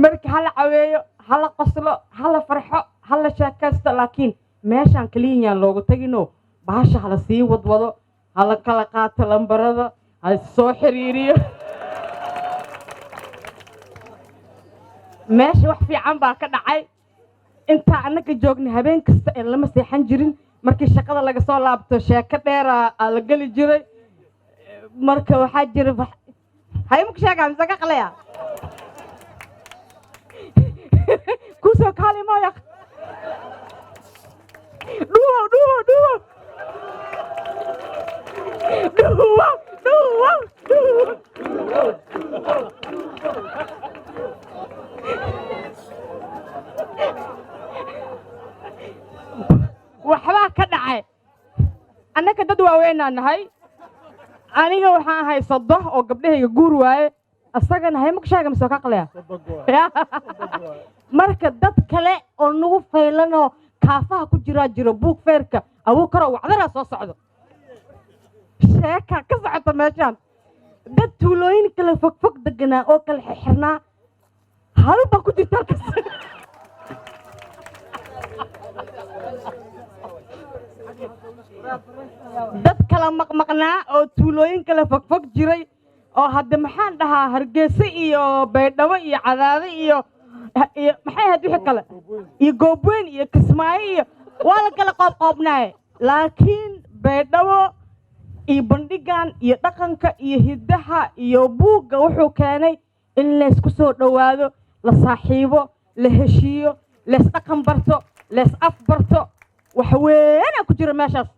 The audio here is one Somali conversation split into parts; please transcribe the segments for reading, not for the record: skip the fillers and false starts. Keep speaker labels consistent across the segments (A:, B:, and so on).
A: marka hala caweeyo hala qoslo hala farxo hala sheekaysto laakiin meeshaan kaliya loogu tagino bahasha hala sii wadwado hala kala qaato lambarada hala soo xiriiriyo meesha wax fiican baa ka dhacay inta annaga joogna habeen kasta ee lama seexan jirin markii shaqada laga soo laabto sheeko dheer la geli jiray marka waxaa jira haymuku sheegaa mise ka qalaya kusoo kaali mooya dhuwo dhuwo dhuwo dhuwo dhuwo dhuwo waxbaa ka dhacay annaka dad waaweynaa nahay aniga waxaan ahay sodo oo gabdhahayga guur waaye asagana haymuku sheega mise ka qalaya marka dad kale oo nagu faylanoo kaafaha ku jiro buug feerka abuu karoo wacdaraa soo socdo sheeka ka socota meeshaan dad tuulooyin kale fogfog deganaa oo kale xirnaa halbaa ku jirta halkaas dad kala maqmaqnaa oo tuulooyin kale fogfog jiray oo hadda maxaan dhahaa hargeysa iyo baydhabo iyo cadaado iyo maxay ahayd wixii kale iyo goobweyn iyo kismaayo iyo waa la kala qoobqoobnaaye laakiin baydhabo iyo bandhigan iyo dhaqanka iyo hiddaha iyo buugga wuxuu keenay in laysku soo dhowaado la saaxiibo la heshiiyo lees dhaqan barto lees af barto wax weynaa ku jira meeshaas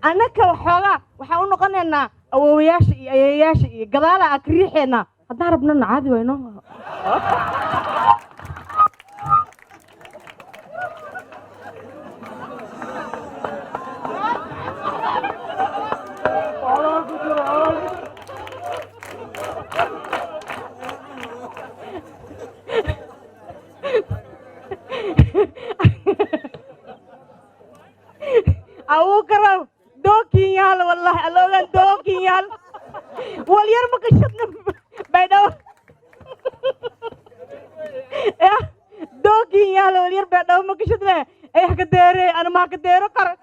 A: annaka waxoogaa waxaan u noqonaynaa awoowayaasha iyo ayeeyaasha iyo gadaala akriixeenna haddaan rabnana caadi wayno أو كرم دوكي يال والله ألوغان دوكي يال واليار ما كشتنا بيدو دوكي يال واليار بيدو ما كشتنا إيه كديري أنا ما كديرو كر